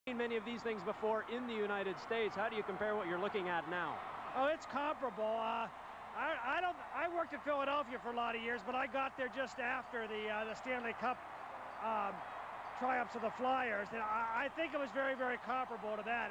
Many of these things before in the United States. How do you compare what you're looking at now? Oh, it's comparable. I worked in Philadelphia for a lot of years, but I got there just after the Stanley Cup triumphs of the Flyers, and I think it was very, very comparable to that.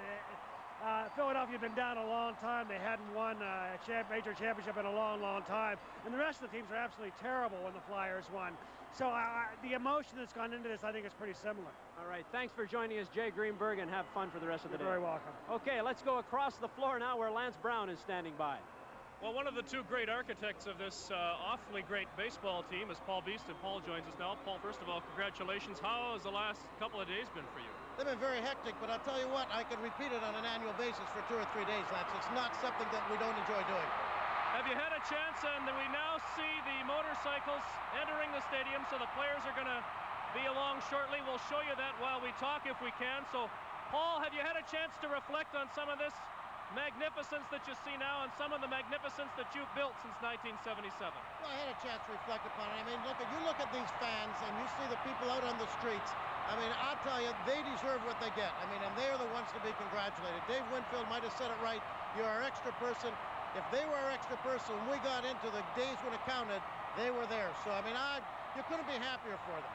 Philadelphia had been down a long time. They hadn't won a major championship in a long, long time, and the rest of the teams were absolutely terrible when the Flyers won. So the emotion that's gone into this, I think, is pretty similar. All right, thanks for joining us, Jay Greenberg, and have fun for the rest of the day. You're very welcome. Okay, let's go across the floor now where Lance Brown is standing by. Well, one of the two great architects of this awfully great baseball team is Paul Beast, and Paul joins us now. Paul, first of all, congratulations. How has the last couple of days been for you? They've been very hectic, but I'll tell you what, I could repeat it on an annual basis for 2 or 3 days, Lance. It's not something that we don't enjoy doing. Have you had a chance, and we now see the motorcycles entering the stadium, so the players are going to be along shortly. We'll show you that while we talk if we can. So, Paul, have you had a chance to reflect on some of this magnificence that you see now and some of the magnificence that you've built since 1977? Well, I had a chance to reflect upon it. I mean, you look at these fans and you see the people out on the streets. I mean, I'll tell you, they deserve what they get. I mean, and they're the ones to be congratulated. Dave Winfield might have said it right. You're our extra person. If they were our extra person, when we got into the days when it counted, they were there. So, I mean, you couldn't be happier for them.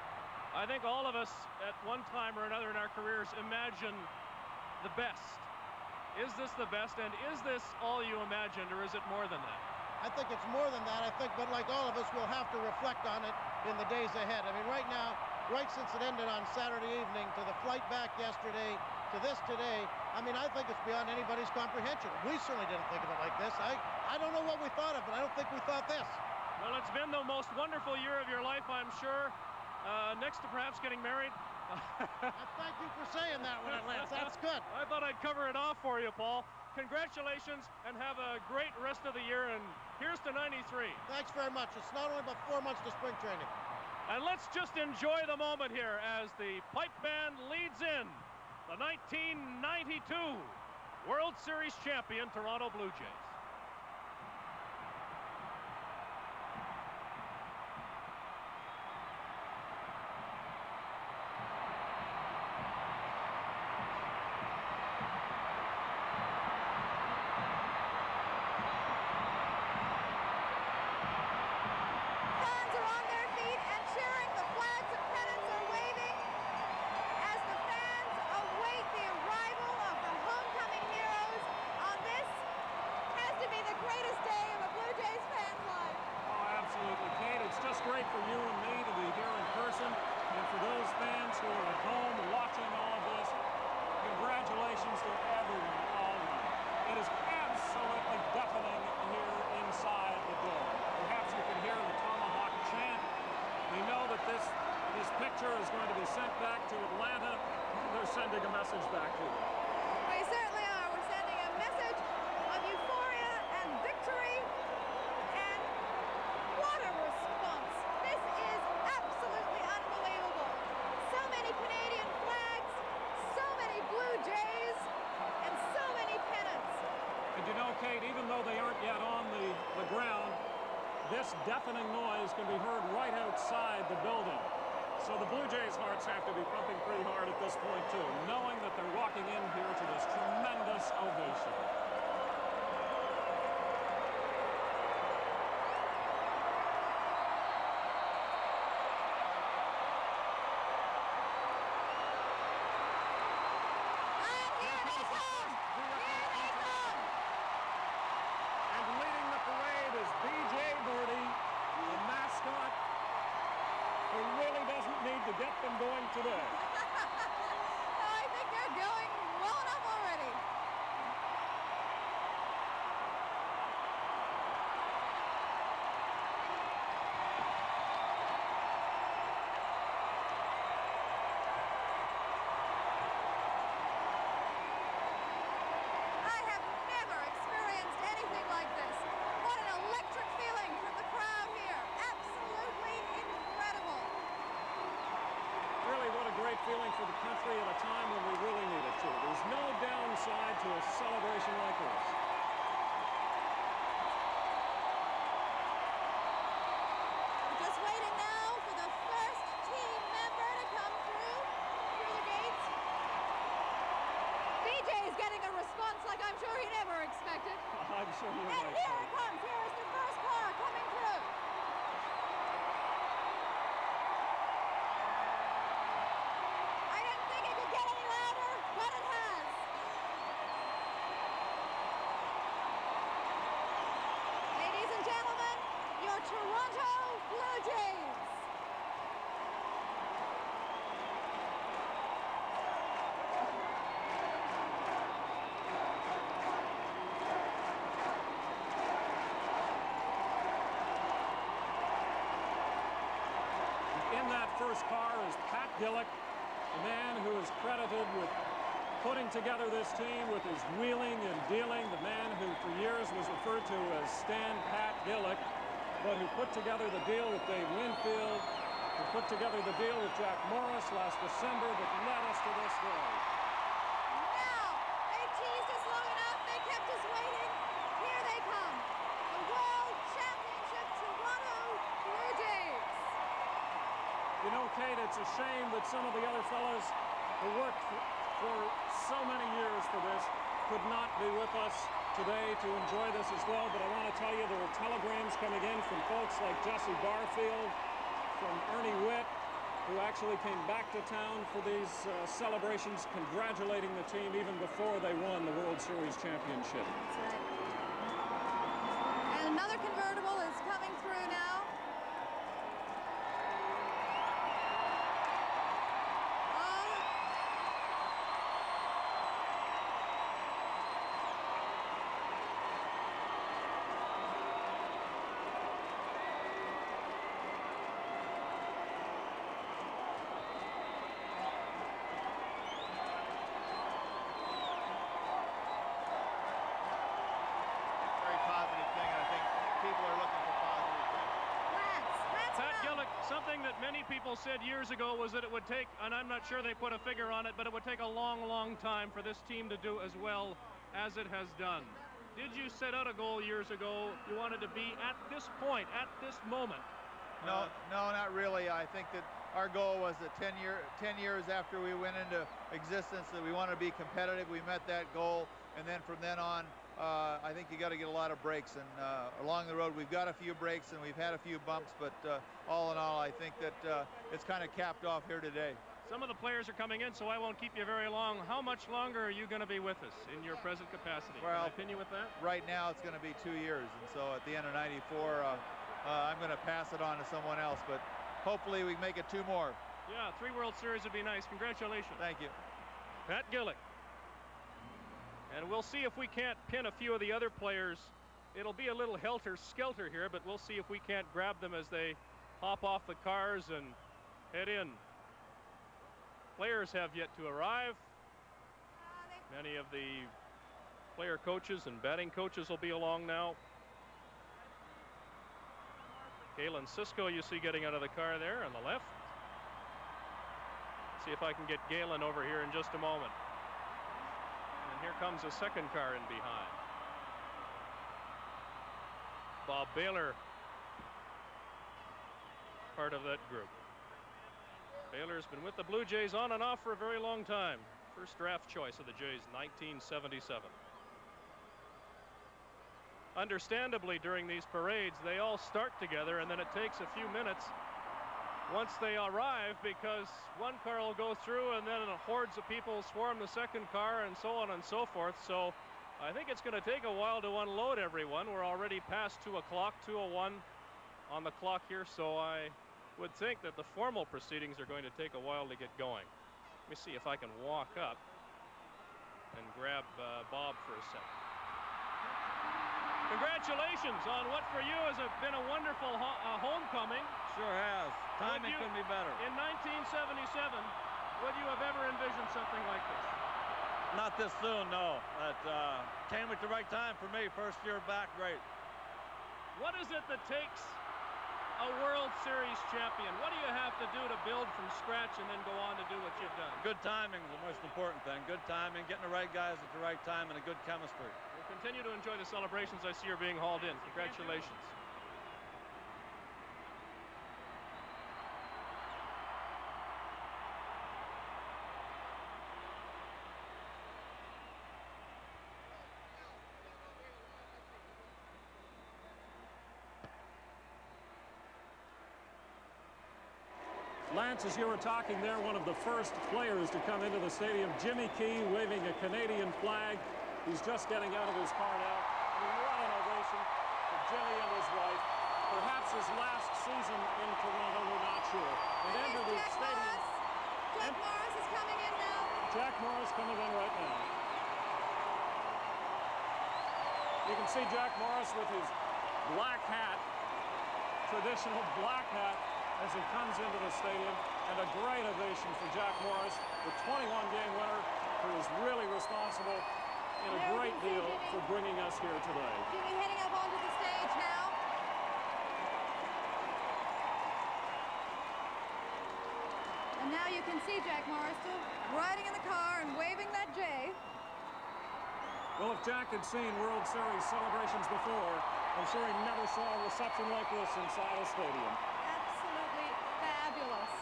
I think all of us at one time or another in our careers imagine the best. Is this the best, and is this all you imagined, or is it more than that? I think it's more than that, I think, but like all of us, we'll have to reflect on it in the days ahead. I mean, right now, right since it ended on Saturday evening, to the flight back yesterday, to this today, I mean, I think it's beyond anybody's comprehension. We certainly didn't think of it like this. I don't know what we thought of, but I don't think we thought this. Well, it's been the most wonderful year of your life, I'm sure, next to perhaps getting married. Thank you for saying that one, Lance. That's good. I thought I'd cover it off for you, Paul. Congratulations, and have a great rest of the year, and here's to 93. Thanks very much. It's not only about 4 months to spring training. And let's just enjoy the moment here as the pipe band leads in the 1992 World Series champion Toronto Blue Jays. Great for you and me to be here in person, and for those fans who are at home watching all of this, congratulations to everyone all around. It is absolutely deafening here inside the door. Perhaps you can hear the tomahawk chant. We know that this picture is going to be sent back to Atlanta. They're sending a message back to you. We certainly are. We're sending a message of euphoria and victory. Kate, even though they aren't yet on the ground, this deafening noise can be heard right outside the building. So the Blue Jays' hearts have to be pumping pretty hard at this point, too, knowing that they're walking in here to this tremendous ovation. Get them going today. I think they're is getting a response like I'm sure he never expected. I'm sure you're And right. here it comes. Here is the first car coming through. I didn't think it could get any louder, but it has. Ladies and gentlemen, your Toronto Blue Jays. In that first car is Pat Gillick, the man who is credited with putting together this team with his wheeling and dealing, the man who for years was referred to as Stan Pat Gillick, but who put together the deal with Dave Winfield, who put together the deal with Jack Morris last December that led us to this day. Now, they teased us long enough. They kept us waiting. Here they come. The World Championship Toronto Blue Jays. You know, Kate, it's a shame that some of the other fellows who worked for so many years for this could not be with us today to enjoy this as well, but I want to tell you there were telegrams coming in from folks like Jesse Barfield, from Ernie Witt, who actually came back to town for these celebrations, congratulating the team even before they won the World Series championship. That's right. And another convertible is coming through now. Something that many people said years ago was that it would take, and I'm not sure they put a figure on it, but it would take a long, long time for this team to do as well as it has done. Did you set out a goal years ago? You wanted to be at this point, at this moment? No, not really. I think that our goal was that 10 years after we went into existence that we wanted to be competitive. We met that goal, and then from then on, I think you got to get a lot of breaks, and along the road we've got a few breaks and we've had a few bumps, but all in all I think that it's kind of capped off here today. Some of the players are coming in, so I won't keep you very long. How much longer are you going to be with us in your present capacity? Well, can I pin you with that? Right now it's going to be 2 years, and so at the end of '94 I'm going to pass it on to someone else, but hopefully we make it 2 more. Yeah, 3 World Series would be nice. Congratulations. Thank you. Pat Gillick. And we'll see if we can't pin a few of the other players. It'll be a little helter-skelter here, but we'll see if we can't grab them as they hop off the cars and head in. Players have yet to arrive. Many of the player coaches and batting coaches will be along now. Galen Cisco you see getting out of the car there on the left. See if I can get Galen over here in just a moment. Here comes a second car in behind. Bob Baylor, part of that group. Baylor's been with the Blue Jays on and off for a very long time. First draft choice of the Jays, 1977. Understandably, during these parades, they all start together, and then it takes a few minutes once they arrive, because one car will go through and then hordes of people swarm the second car and so on and so forth. So I think it's going to take a while to unload everyone. We're already past 2 o'clock, 2:01 on the clock here, so I would think that the formal proceedings are going to take a while to get going. Let me see if I can walk up and grab Bob for a second. Congratulations on what for you has been a wonderful homecoming. Sure has. Timing couldn't be better. In 1977, would you have ever envisioned something like this? Not this soon, no. It came at the right time for me. First year back, great. What is it that takes a World Series champion? What do you have to do to build from scratch and then go on to do what you've done? Good timing is the most important thing. Good timing, getting the right guys at the right time, and a good chemistry. We'll continue to enjoy the celebrations. I see you're being hauled in. Congratulations. Lance, as you were talking there, one of the first players to come into the stadium, Jimmy Key, waving a Canadian flag. He's just getting out of his car now. I mean, what an ovation for Jimmy and his wife. Perhaps his last season in Toronto, we're not sure. They entered the stadium. Jack Morris is coming in now. Jack Morris coming in right now. You can see Jack Morris with his black hat, traditional black hat, as he comes into the stadium, and a great ovation for Jack Morris, the 21-game winner, who is really responsible in a great deal for bringing us here today. Jimmy heading up onto the stage now. And now you can see Jack Morris still riding in the car and waving that J. Well, if Jack had seen World Series celebrations before, I'm sure he never saw a reception like this inside a stadium. Absolutely fabulous.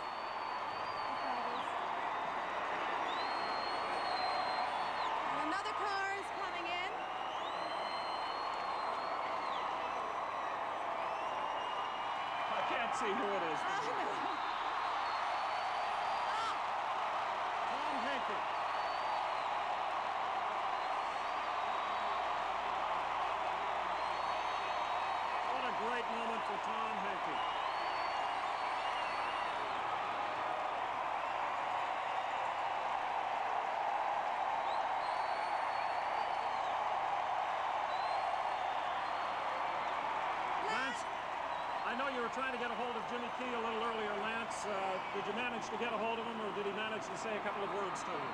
Fabulous. And another car is coming in. I can't see who it is. Oh, no. Tom Hankey. What a great moment for Tom Hankey. Lance, I know you were trying to get a hold of Jimmy Key a little earlier, Lance. Did you manage to get a hold of him, or did he manage to say a couple of words to you?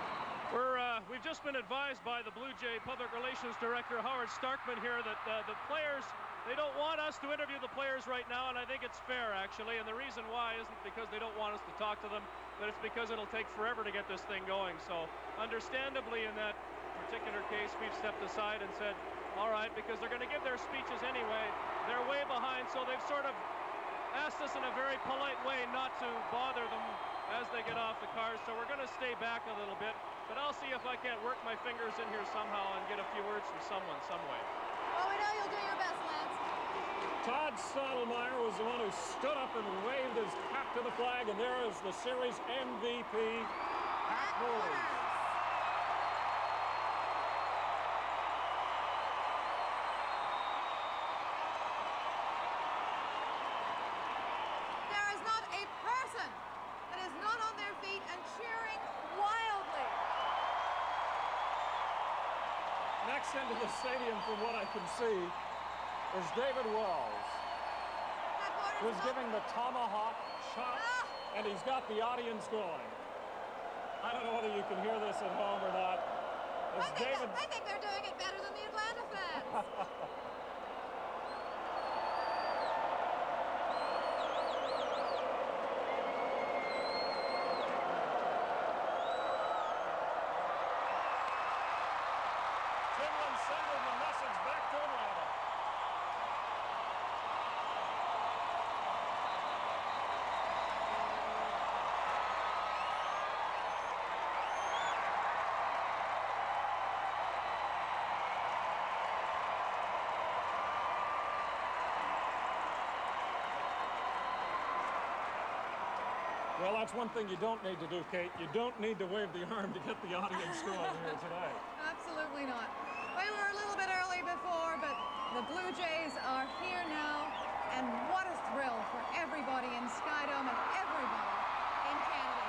We've just been advised by the Blue Jay Public Relations Director, Howard Starkman, here that the players, they don't want us to interview the players right now, and I think it's fair, actually. And the reason why isn't because they don't want us to talk to them, but it's because it'll take forever to get this thing going. So, understandably, in that particular case, we've stepped aside and said, all right, because they're going to give their speeches anyway. They're way behind, so they've sort of asked us in a very polite way not to bother them as they get off the cars. So we're going to stay back a little bit. But I'll see if I can't work my fingers in here somehow and get a few words from someone, some way. Well, we know you'll do your best, Lance. Todd Stottlemyre was the one who stood up and waved his cap to the flag, and there is the series MVP, Pat Gillick. There is not a person that is not on their feet and cheering wildly. Next into the stadium, from what I can see, is David Wells, who's giving the tomahawk chop, and he's got the audience going. I don't know whether you can hear this at home or not. I think they're doing it better than the Atlanta fans. Sending the message back to Atlanta. Well, that's one thing you don't need to do, Kate. You don't need to wave the arm to get the audience going here today. Absolutely not. We were a little bit early before, but the Blue Jays are here now, and what a thrill for everybody in Skydome and everybody in Canada.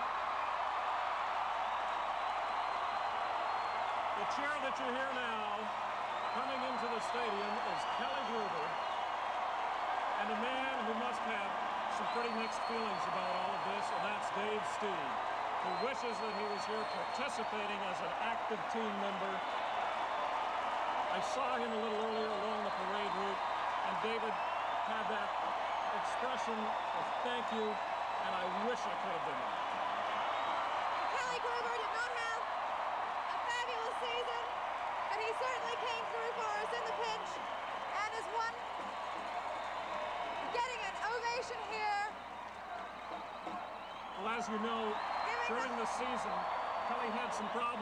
The cheer that you hear now coming into the stadium is Kelly Gruber, and a man who must have some pretty mixed feelings about all of this, and that's Dave Steed, who wishes that he was here participating as an active team member. I saw him a little earlier along the parade route, and David had that expression of thank you, and I wish I could have been there. Kelly Gruber did not have a fabulous season, but he certainly came through for us in the pinch, and is one getting an ovation here. Well, as you know, during the season, Kelly had some problems.